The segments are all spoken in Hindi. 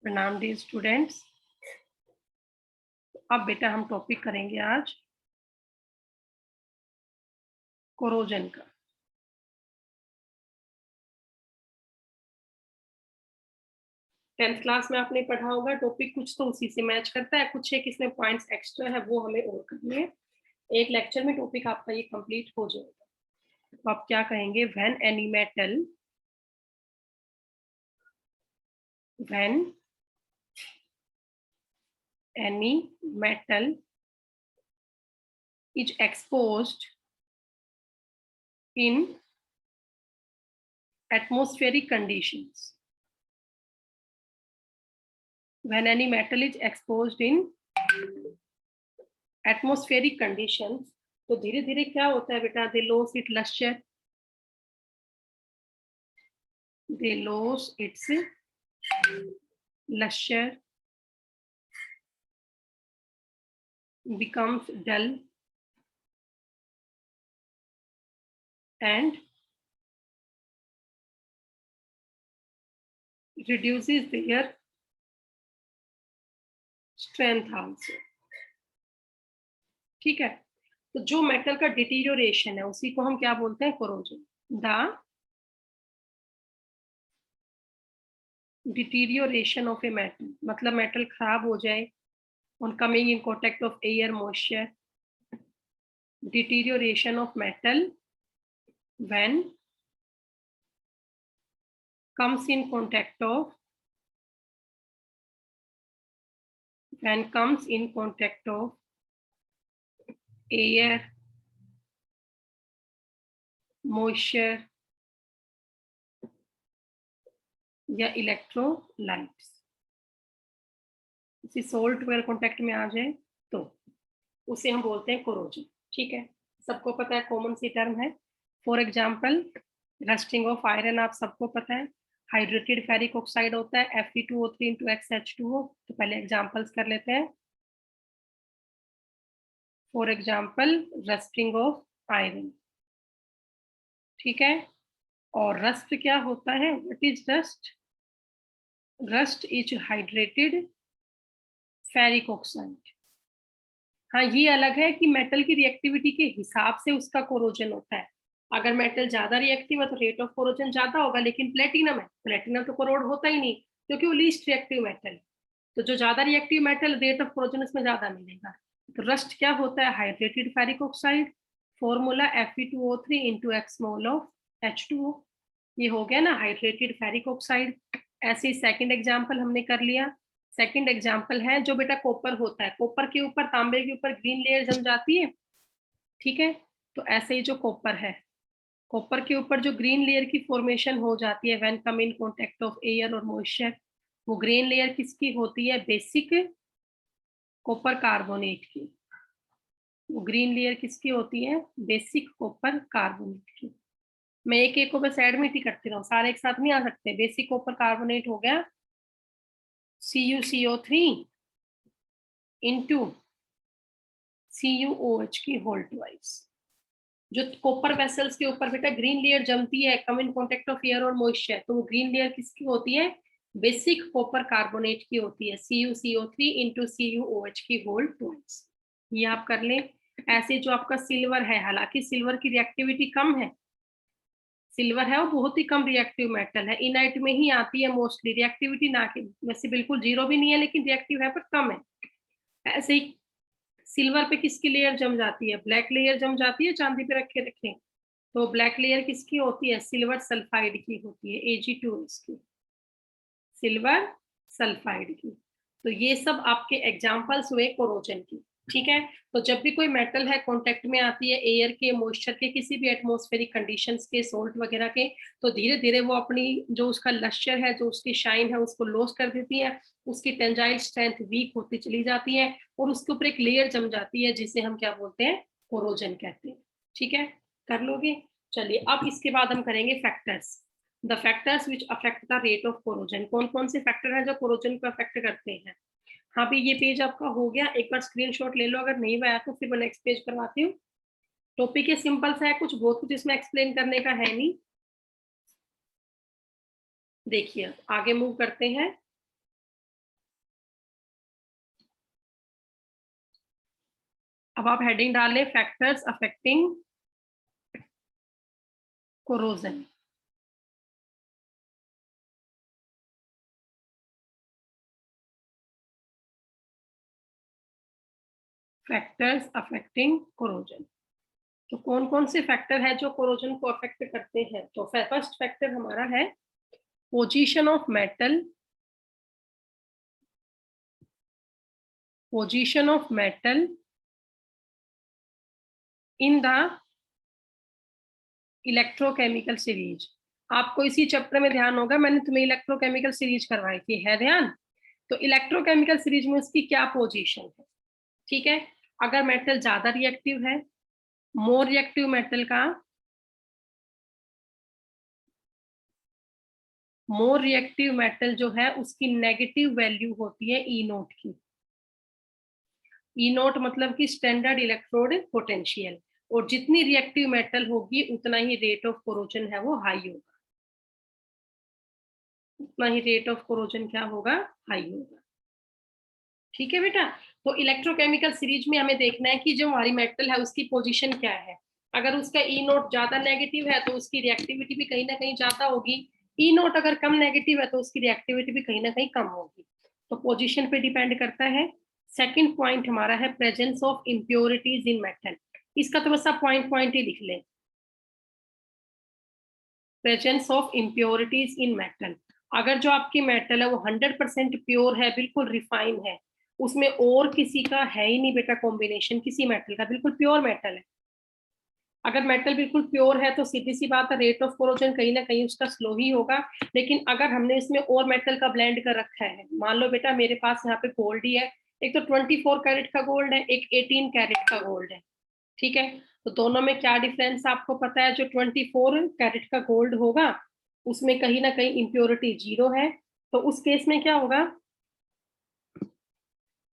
प्रणाम डियर स्टूडेंट्स। अब बेटा हम टॉपिक करेंगे आज कोरोजन का। टेंथ क्लास में आपने पढ़ा होगा टॉपिक, कुछ तो उसी से मैच करता है, कुछ एक इसमें पॉइंट्स एक्स्ट्रा है वो हमें और करने हैं। एक लेक्चर में टॉपिक आपका ये कंप्लीट हो जाएगा। तो आप क्या कहेंगे? When any metal is exposed in atmospheric conditions. When any metal is exposed in atmospheric conditions, तो धीरे धीरे क्या होता है बेटा? They lose its luster. They lose its luster, becomes dull, and reduces their strength also. ठीक है, तो जो मेटल का डिटीरियोरेशन है उसी को हम क्या बोलते हैं? Corrosion. The deterioration of a metal मतलब मेटल खराब हो जाए on coming in contact of air moisture. Deterioration of metal when comes in contact of air, moisture या इलेक्ट्रोलाइट्स। किसी सोल्ट वगैरह कॉन्टेक्ट में आ जाए तो उसे हम बोलते हैं कोरोजन। ठीक है, सबको पता है, कॉमन सी टर्म है। For example rusting of iron आप सबको पता है। हाइड्रेटेड फेरिक ऑक्साइड होता है Fe2O3 × XH2O। तो पहले एग्जाम्पल्स कर लेते हैं। For example rusting of iron, ठीक है। और रस्ट क्या होता है? What is rust? Rust is hydrated ferric oxide. हाँ, ये अलग है कि मेटल की रिएक्टिविटी के हिसाब से उसका कोरोजन होता है। अगर मेटल ज्यादा रिएक्टिव है तो रेट ऑफ कोरोजन ज्यादा होगा, लेकिन प्लेटिनम है, प्लेटिनम तो कोरोड होता ही नहीं क्योंकि वो लीस्ट रिएक्टिव मेटल है। तो जो ज्यादा reactive metal, rate of corrosion उसमें ज्यादा मिलेगा। तो रस्ट क्या होता है? Hydrated ferric oxide. Formula Fe2O3 × x mole of H2O। ये हो गया ना हाइड्रेटेड फेरिक ऑक्साइड। ऐसे ही सेकंड एग्जांपल हमने कर लिया। सेकंड एग्जांपल है जो बेटा कॉपर होता है, कॉपर के ऊपर, तांबे के ऊपर ग्रीन लेयर जम जाती है, ठीक है। तो ऐसे ही जो कॉपर है, कॉपर के ऊपर जो ग्रीन लेयर की फॉर्मेशन हो जाती है when come in contact of air और मॉइस्चर, वो ग्रीन लेयर किसकी होती है? बेसिक कॉपर कार्बोनेट की। वो ग्रीन लेयर किसकी होती है? बेसिक कॉपर कार्बोनेट की। मैं एक एक को बस एडमिट ही करती रहूं, सारे एक साथ नहीं आ सकते। बेसिक कॉपर कार्बोनेट हो गया CuCO3 इंटू CuOH की होल ट्वाइस। जो कॉपर वेसल्स के ऊपर बेटा ग्रीन लेयर जमती है, कम इन कॉन्टेक्ट ऑफ एयर और मॉइस्चर, तो वो ग्रीन लेयर किसकी होती है? बेसिक कॉपर कार्बोनेट की होती है, CuCO3 इंटू CuOH की होल ट्वाइस। ये आप कर लें। ऐसे जो आपका सिल्वर है, हालांकि सिल्वर की रिएक्टिविटी कम है, सिल्वर है वो बहुत ही कम रिएक्टिव मेटल है, इनर्ट में ही आती है मोस्टली, रिएक्टिविटी ना के वैसे बिल्कुल जीरो भी नहीं है, लेकिन रिएक्टिव है पर कम है। ऐसे ही सिल्वर पे किसकी लेयर जम जाती है? ब्लैक लेयर जम जाती है, चांदी पे रखे रखें तो ब्लैक लेयर किसकी होती है? सिल्वर सल्फाइड की होती है, Ag2 इसकी, सिल्वर सल्फाइड की। तो ये सब आपके एग्जांपल्स हुए कोरोजन की, ठीक है। तो जब भी कोई मेटल है कांटेक्ट में आती है एयर के, मॉइस्चर के, किसी भी एटमॉस्फेरिक कंडीशंस के, सोल्ट वगैरह के, तो धीरे धीरे वो अपनी जो उसका लश्चर है, जो उसकी शाइन है, उसको लॉस कर देती है। उसकी टेंजाइल स्ट्रेंथ वीक होती चली जाती है और उसके ऊपर एक लेयर जम जाती है जिसे हम क्या बोलते हैं? कोरोजन कहते हैं। ठीक है, कर लोगे? चलिए अब इसके बाद हम करेंगे factors. The factors which affect the rate of corrosion. कौन कौन से फैक्टर हैं जो कोरोजन को अफेक्ट करते हैं? हाँ भी, ये पेज आपका हो गया, एक बार स्क्रीनशॉट ले लो, अगर नहीं आया तो फिर मैं नेक्स्ट पेज करवाती हूँ। टॉपिक ये सिंपल सा है, कुछ बहुत कुछ इसमें एक्सप्लेन करने का है नहीं। देखिए आगे मूव करते हैं। अब आप हेडिंग डालें factors affecting corrosion. Factors affecting corrosion, तो कौन कौन से फैक्टर है जो कोरोजन को अफेक्ट करते हैं? तो फर्स्ट फैक्टर हमारा है position of metal, position of metal in the electrochemical series. आपको इसी चैप्टर में ध्यान होगा, मैंने तुम्हें इलेक्ट्रोकेमिकल सीरीज करवाई थी, है ध्यान? तो इलेक्ट्रोकेमिकल सीरीज में उसकी क्या पोजीशन है, ठीक है? अगर मेटल ज्यादा रिएक्टिव है, मोर रिएक्टिव मेटल का, मोर रिएक्टिव मेटल जो है उसकी नेगेटिव वैल्यू होती है ई नोट की। ई नोट मतलब कि स्टैंडर्ड इलेक्ट्रोड पोटेंशियल, और जितनी रिएक्टिव मेटल होगी उतना ही रेट ऑफ कोरोजन है वो हाई होगा, उतना ही रेट ऑफ कोरोजन क्या होगा, हाई होगा। ठीक है बेटा? तो इलेक्ट्रोकेमिकल सीरीज में हमें देखना है कि जो हमारी मेटल है उसकी पोजीशन क्या है। अगर उसका ई नोट ज्यादा नेगेटिव है तो उसकी रिएक्टिविटी भी कहीं ना कहीं ज्यादा होगी, ई नोट अगर कम नेगेटिव है तो उसकी रिएक्टिविटी भी कहीं ना कहीं कम होगी। तो पोजीशन पे डिपेंड करता है। सेकंड पॉइंट हमारा है presence of impurities in metal. इसका तो बस आप पॉइंट पॉइंट ही लिख लें, presence of impurities in metal. अगर जो आपकी मेटल है वो 100% प्योर है, बिल्कुल रिफाइन है, उसमें और किसी का है ही नहीं बेटा कॉम्बिनेशन किसी मेटल का, बिल्कुल प्योर मेटल है। अगर मेटल बिल्कुल प्योर है तो सीधी सी बात है रेट ऑफ कोरोजन कहीं ना कहीं उसका स्लो ही होगा। लेकिन अगर हमने इसमें और मेटल का ब्लेंड कर रखा है, मान लो बेटा मेरे पास यहाँ पे गोल्ड ही है, एक तो 24 कैरेट का गोल्ड है, एक 18 कैरेट का गोल्ड है, ठीक है? तो दोनों में क्या डिफरेंस आपको पता है? जो 24 कैरेट का गोल्ड होगा उसमें कहीं ना कहीं इम्प्योरिटी 0 है। तो उस केस में क्या होगा?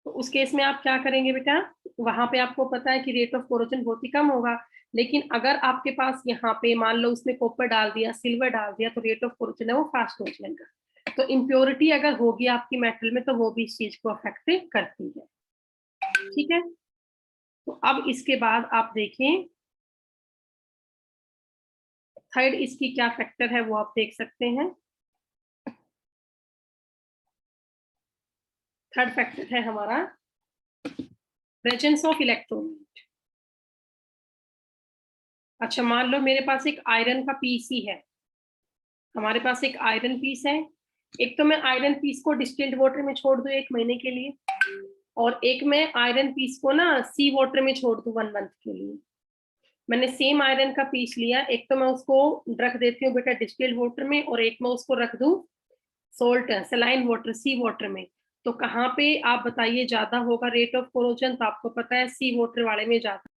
तो उस केस में आप क्या करेंगे बेटा? वहां पे आपको पता है कि रेट ऑफ कोरोजन बहुत ही कम होगा। लेकिन अगर आपके पास यहाँ पे मान लो उसमें कॉपर डाल दिया, सिल्वर डाल दिया, तो रेट ऑफ कोरोजन है वो फास्ट हो जाएगा। तो इम्प्योरिटी अगर होगी आपकी मेटल में तो वो भी इस चीज को अफेक्ट करती है, ठीक है? तो अब इसके बाद आप देखें थर्ड इसकी क्या फैक्टर है वो आप देख सकते हैं। थर्ड फैक्टर है हमारा प्रेजेंस ऑफ इलेक्ट्रोलाइट। अच्छा मान लो मेरे पास एक आयरन का पीस ही है, हमारे पास एक आयरन पीस है। एक तो मैं आयरन पीस को डिस्टिल्ड वाटर में छोड़ दूं 1 महीने के लिए, और एक मैं आयरन पीस को ना सी वाटर में छोड़ दूं 1 मंथ के लिए। मैंने सेम आयरन का पीस लिया, एक तो मैं उसको रख देती हूँ बेटा डिस्टिल्ड वाटर में, और एक मैं उसको रख दूं सोल्ट सलाइन वाटर सी वाटर में। तो कहाँ पे आप बताइए ज्यादा होगा रेट ऑफ कोरोजन? तो आपको पता है सी वाटर वाले में ज्यादा।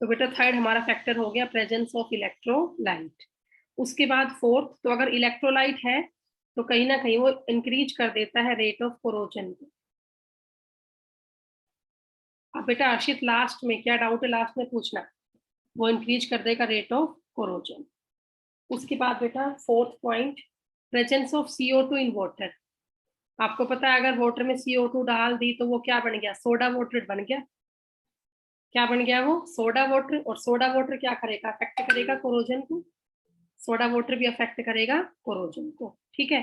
तो बेटा थर्ड हमारा फैक्टर हो गया प्रेजेंस ऑफ इलेक्ट्रोलाइट। उसके बाद फोर्थ, तो अगर इलेक्ट्रोलाइट है तो कहीं ना कहीं वो इंक्रीज कर देता है रेट ऑफ कोरोजन को। अब बेटा अर्षित लास्ट में क्या डाउट है, लास्ट में पूछना, वो इंक्रीज कर देगा रेट ऑफ कोरोजन। उसके बाद बेटा fourth point presence of CO2 in water. आपको पता है अगर वाटर में CO2 डाल दी तो वो क्या बन गया? सोडा वाटर बन गया। क्या बन गया? वो सोडा वाटर। और सोडा वाटर क्या करेगा? अफेक्ट करेगा कोरोजन को। सोडा वाटर भी अफेक्ट करेगा कोरोजन को, ठीक है?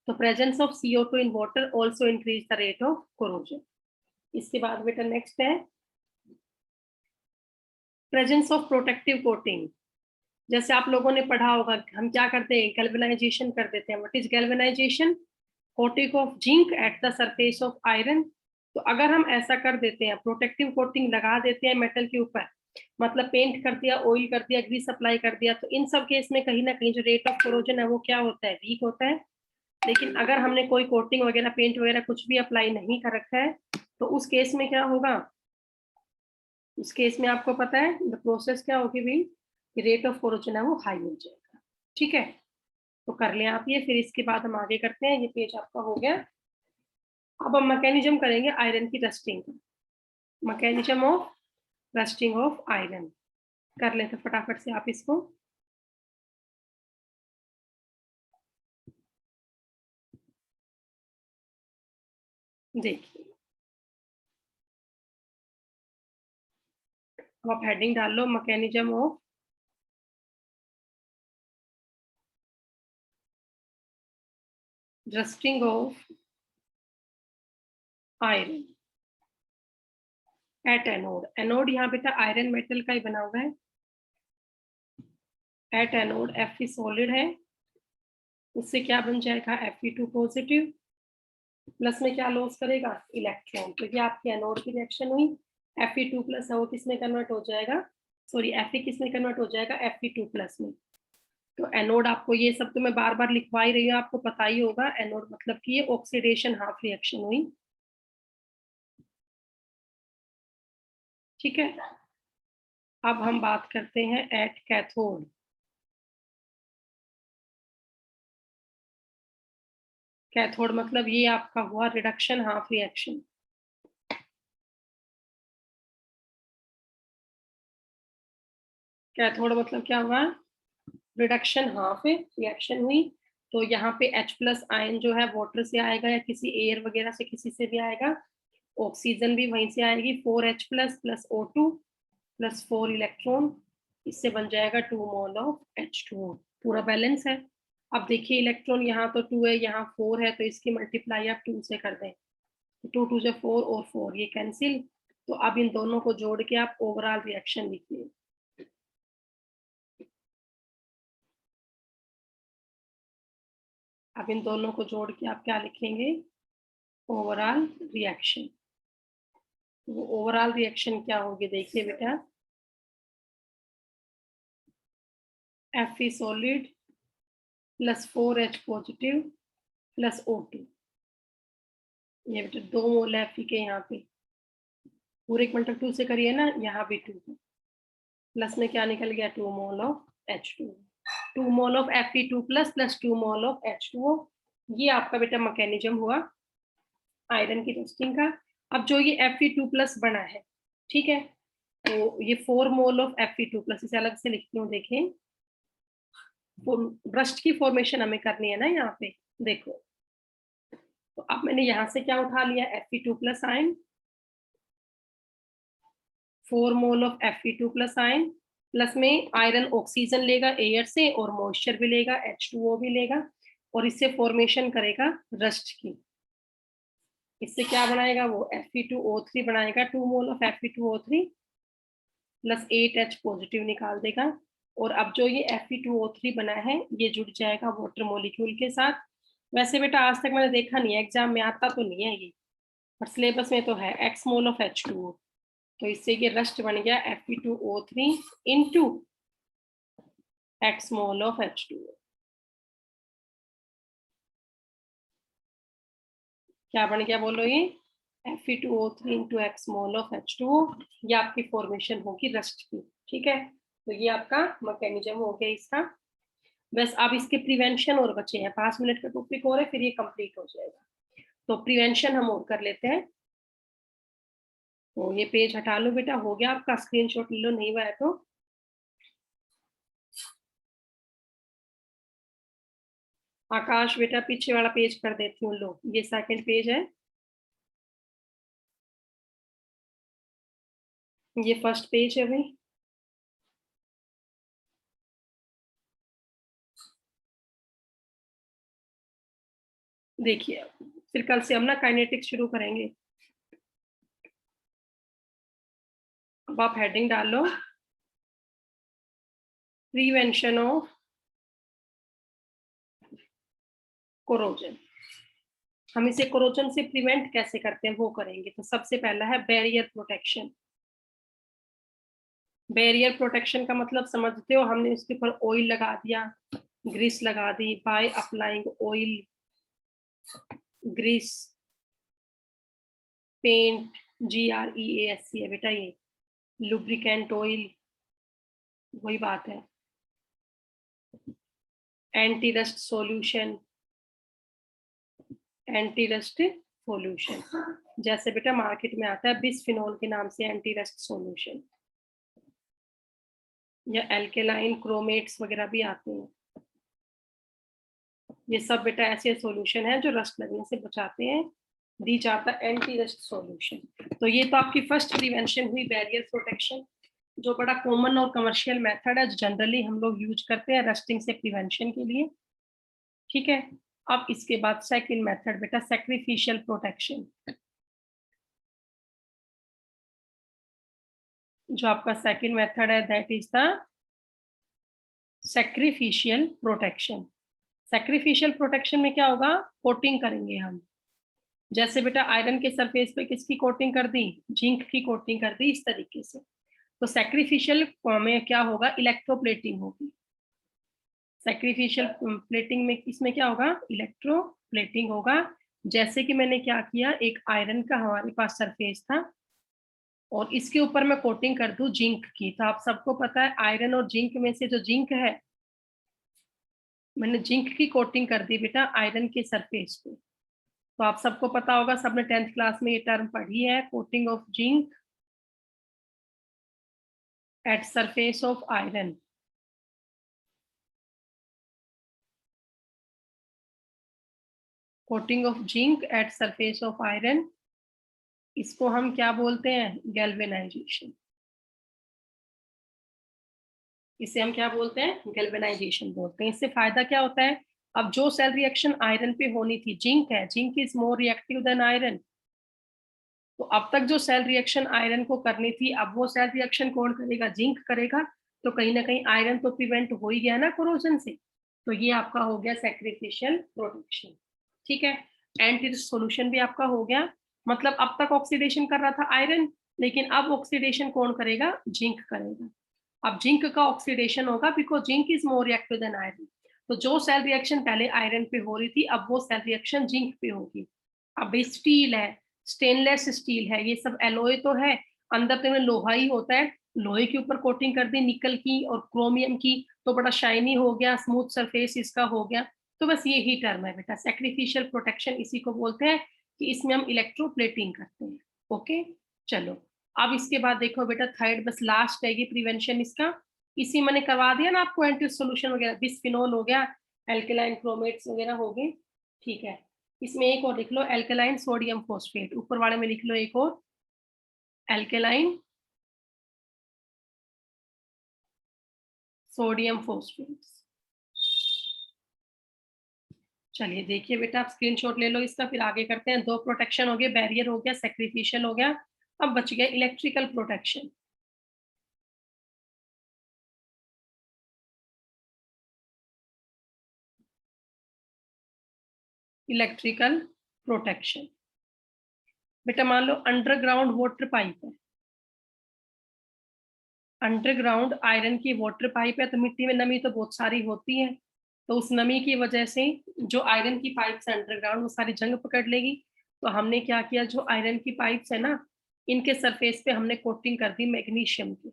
तो presence of CO2 in water also increase the rate of corrosion. इसके बाद बेटा नेक्स्ट है प्रेजेंस ऑफ प्रोटेक्टिव कोटिंग। जैसे आप लोगों ने पढ़ा होगा हम क्या करते हैं, गैल्वेनाइजेशन कर देते हैं। What is galvanisation? Coating of zinc at the surface of iron. तो अगर हम ऐसा कर देते हैं, प्रोटेक्टिव कोटिंग लगा देते हैं मेटल के ऊपर, मतलब पेंट कर दिया, ऑयल कर दिया, ग्रीस अप्लाई कर दिया, तो इन सब केस में कहीं ना कहीं जो रेट ऑफ कोरोजन है वो क्या होता है? वीक होता है। लेकिन अगर हमने कोई कोटिंग वगैरह पेंट वगैरह कुछ भी अप्लाई नहीं कर रखा है तो उस केस में क्या होगा? उस केस में आपको पता है द प्रोसेस क्या होगी भाई, कि रेट ऑफ कोरोजन है वो हाई हो जाएगा, ठीक है? तो कर लें आप ये, फिर इसके बाद हम आगे करते हैं। ये पेज आपका हो गया। अब हम मैकेनिज्म करेंगे आयरन की रस्टिंग का। Mechanism of rusting of iron कर लेते फटाफट से आप इसको। देखिए अब आप हेडिंग डाल लो mechanism of rusting of iron at anode. Anode यहाँ बेटा आयरन मेटल का ही बना हुआ है। एट एनोड Fe सॉलिड है, उससे क्या बन जाएगा Fe2 पॉजिटिव, प्लस में क्या लॉस करेगा इलेक्ट्रॉन। तो ये आपकी एनोड की रिएक्शन हुई। Fe2 प्लस है वो किस में कन्वर्ट हो जाएगा, सॉरी Fe किस में कन्वर्ट हो जाएगा Fe2 प्लस में। तो एनोड आपको ये सब तो मैं बार बार लिखवा ही रही हूँ, आपको पता ही होगा। एनोड मतलब कि ये ऑक्सीडेशन हाफ रिएक्शन हुई, ठीक है। अब हम बात करते हैं एट कैथोड। कैथोड मतलब ये आपका हुआ रिडक्शन हाफ रिएक्शन। कैथोड मतलब क्या हुआ, रिडक्शन हाफ रिएक्शन हुई। तो यहाँ पे H प्लस आयन जो है वाटर से आएगा या किसी एयर वगैरह से किसी से भी आएगा, ऑक्सीजन भी वहीं से आएगी 4H plus plus O2 plus 4 electron, इससे बन जाएगा 2 मोल ऑफ H2O। पूरा बैलेंस है। अब देखिए इलेक्ट्रॉन यहाँ तो 2 है, यहाँ 4 है, तो इसकी मल्टीप्लाई आप 2 से कर दें, 2 2 से 4 और 4 ये कैंसिल। तो अब इन दोनों को जोड़ के आप ओवरऑल रिएक्शन लिखिए। अब इन दोनों को जोड़ के आप क्या लिखेंगे, ओवरऑल रिएक्शन। वो ओवरऑल रिएक्शन क्या होगी देखिए बेटा, Fe solid plus 4H positive plus O2, ये बेटा 2 मोल है Fe के, यहाँ पे पूरे क्वांटम 2 से करिए ना, यहाँ भी 2 है, प्लस में क्या निकल गया 2 mole of H2, 2 mole of Fe2 plus plus 2 mole of H2O। ये आपका बेटा मैकेनिज्म हुआ आयरन की रोस्टिंग का। अब जो ये Fe2 प्लस बना है, ठीक है, तो ये 4 मोल ऑफ Fe2 प्लस, इसे अलग से लिखती हूँ, देखें ब्रस्ट की फॉर्मेशन हमें करनी है ना यहाँ पे, देखो। तो अब मैंने यहाँ से क्या उठा लिया Fe2 plus ion, 4 mole of Fe2 plus ion, plus में आयरन ऑक्सीजन लेगा एयर से और मॉइस्चर भी लेगा, H2O भी लेगा, और इससे फॉर्मेशन करेगा रस्ट की। इससे क्या बनाएगा वो Fe2O3 बनाएगा, 2 mole of Fe2O3 plus 8H positive निकाल देगा। और अब जो ये Fe2O3 बना है ये जुड़ जाएगा वाटर मॉलिक्यूल के साथ। वैसे बेटा आज तक मैंने देखा नहीं है, एग्जाम में आता तो नहीं है ये, पर सिलेबस में तो है X मोल ऑफ H2O। तो इससे ये रस्ट बन गया Fe2O3 into X mole of H2O। क्या बन गया बोलो, ये Fe2O3 into X mole of H2O। ये आपकी फॉर्मेशन होगी रस्ट की, ठीक है। तो ये आपका मैकेनिज्म हो गया इसका। बस अब इसके प्रिवेंशन और बचे हैं, 5 मिनट का टॉपिक और है, फिर ये कंप्लीट हो जाएगा। तो प्रिवेंशन हम और कर लेते हैं। तो ये पेज हटा लो बेटा, हो गया आपका, स्क्रीनशॉट ले लो, नहीं हुआ है तो। आकाश बेटा पीछे वाला पेज कर देती हूँ, लो ये सेकंड पेज है, ये फर्स्ट पेज है भाई। देखिए फिर कल से हम ना काइनेटिक्स शुरू करेंगे। अब आप हेडिंग डाल लो, प्रिवेंशन ऑफ कोरोजन। हम इसे कोरोजन से प्रिवेंट कैसे करते हैं वो करेंगे। तो सबसे पहला है बैरियर प्रोटेक्शन। बैरियर प्रोटेक्शन का मतलब समझते हो, हमने उसके ऊपर ऑयल लगा दिया, ग्रीस लगा दी, by applying oil, grease, paint, GREASC है बेटा ये, लुब्रिकेंट ऑयल, वही बात है। Anti rust solution, anti rust solution, जैसे बेटा मार्केट में आता है बिस्फिनोल के नाम से एंटी रस्ट सॉल्यूशन, या एल्केलाइन क्रोमेट्स वगैरह भी आते हैं। ये सब बेटा ऐसे सॉल्यूशन है जो रस्ट लगने से बचाते हैं, दी जाता है एंटी रस्ट सॉल्यूशन। तो ये तो आपकी फर्स्ट प्रिवेंशन हुई बैरियर प्रोटेक्शन। जो बड़ा कॉमन और कमर्शियल मेथड है, जो जनरली हम लोग यूज करते हैं रस्टिंग से प्रिवेंशन के लिए। ठीक है, अब इसके बाद सेकंड मेथड बेटा सैक्रिफिशियल प्रोटेक्शन। जो आपका सेकंड मेथड है that is the sacrificial protection. Sacrificial protection में क्या होगा, कोटिंग करेंगे हम। जैसे बेटा आयरन के सरफेस पे किसकी कोटिंग कर दी, जिंक की कोटिंग कर दी, इस तरीके से। तो सैक्रिफिशियल में क्या होगा, इलेक्ट्रोप्लेटिंग होगी। सैक्रिफिशियल प्लेटिंग में इसमें क्या होगा, इलेक्ट्रोप्लेटिंग होगा। जैसे कि मैंने क्या किया, एक आयरन का हमारे पास सरफेस था और इसके ऊपर मैं कोटिंग कर दूं जिंक की। तो आप सबको पता है आयरन और जिंक में से जो जिंक है, मैंने जिंक की कोटिंग कर दी बेटा आयरन के सरफेस पे। तो आप सबको पता होगा, सबने 10th क्लास में ये टर्म पढ़ी है, coating of zinc at surface of iron. Coating of zinc at surface of iron, इसको हम क्या बोलते हैं, गैल्वेनाइजेशन। इसे हम क्या बोलते हैं, गैल्वेनाइजेशन बोलते हैं। इससे फायदा क्या होता है, अब जो सेल रिएक्शन आयरन पे होनी थी, जिंक है, zinc is more reactive than iron. तो अब तक जो सेल रिएक्शन आयरन को करनी थी, अब वो सेल रिएक्शन कौन करेगा, जिंक करेगा। तो कहीं ना कहीं आयरन तो प्रिवेंट हो ही गया ना कोरोजन से। तो ये आपका हो गया सैक्रिफिशियल प्रोटेक्शन। ठीक है, एंटी सॉल्यूशन भी आपका हो गया। मतलब अब तक ऑक्सीडेशन कर रहा था आयरन, लेकिन अब ऑक्सीडेशन कौन करेगा, जिंक करेगा। अब जिंक का ऑक्सीडेशन होगा because zinc is more reactive than iron. तो जो सेल रिएक्शन पहले आयरन पे हो रही थी, अब वो सेल रिएक्शन जिंक पे होगी। अब स्टील है, स्टेनलेस स्टील है, ये सब एलॉय तो है, अंदर तो में लोहा ही होता है। लोहे के ऊपर कोटिंग कर दी निकल की और क्रोमियम की, तो बड़ा शाइनी हो गया, स्मूथ सरफेस इसका हो गया। तो बस ये ही टर्म है बेटा, सैक्रिफिशियल प्रोटेक्शन इसी को बोलते हैं कि इसमें हम इलेक्ट्रोप्लेटिंग करते हैं। ओके, चलो अब इसके बाद देखो बेटा थर्ड, बस लास्ट है ये प्रिवेंशन इसका। इसी मैंने करवा दिया ना आपको, एंटी सोल्यूशन वगैरह, बिस्फिनोल हो गया, एल्केलाइन क्रोमेट्स वगैरह हो गए। ठीक है, इसमें एक और लिख लो, एल्केलाइन सोडियम फॉस्फेट, ऊपर वाले में लिख लो एक और, एल्केलाइन सोडियम फॉस्फेट। चलिए देखिए बेटा, आप स्क्रीनशॉट ले लो इसका, फिर आगे करते हैं। दो प्रोटेक्शन हो गए, बैरियर हो गया, सैक्रिफिशियल हो गया। अब बच गया इलेक्ट्रिकल प्रोटेक्शन। इलेक्ट्रिकल प्रोटेक्शन बेटा, मान लो अंडरग्राउंड वाटर पाइप है, अंडरग्राउंड आयरन की वाटर पाइप है। तो मिट्टी में नमी तो बहुत सारी होती है, तो उस नमी की वजह से जो आयरन की पाइप्स है अंडरग्राउंड, वो सारी जंग पकड़ लेगी। तो हमने क्या किया, जो आयरन की पाइप्स है ना, इनके सरफेस पे हमने कोटिंग कर दी मैग्नीशियम की।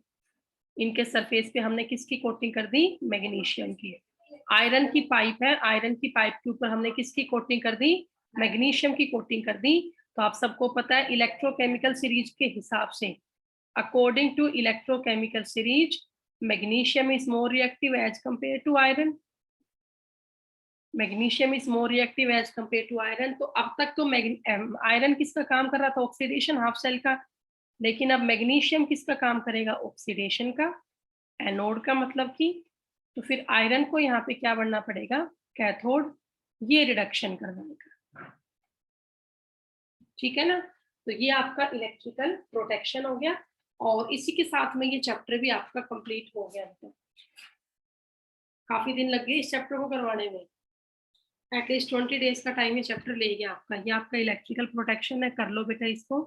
इनके सरफेस पे हमने किसकी कोटिंग कर दी, मैग्नीशियम की। आयरन की पाइप है, आयरन की पाइप के ऊपर हमने किसकी कोटिंग कर दी, मैग्नीशियम की कोटिंग कर दी। तो आप सबको पता है इलेक्ट्रोकेमिकल सीरीज के हिसाब से, according to electrochemical series, magnesium is more reactive as compared to iron. Magnesium is more reactive as compare to iron. तो अब तक तो आयरन किसका काम कर रहा था, ऑक्सीडेशन, हाफ सेल का। लेकिन अब मैग्नीशियम किसका काम करेगा, ऑक्सीडेशन का, एनोड का मतलब कि। तो फिर आयरन को यहाँ पे क्या बनना पड़ेगा, कैथोड, ये रिडक्शन करवाएगा। ठीक है ना, तो ये आपका इलेक्ट्रिकल प्रोटेक्शन हो गया। और इसी के साथ में ये चैप्टर भी आपका कंप्लीट हो गया। काफी दिन लग गए इस चैप्टर को करवाने में, एटलीस्ट 20 डेज का टाइम ये चैप्टर ले गया आपका। ये आपका इलेक्ट्रिकल प्रोटेक्शन है, कर लो बेटा इसको।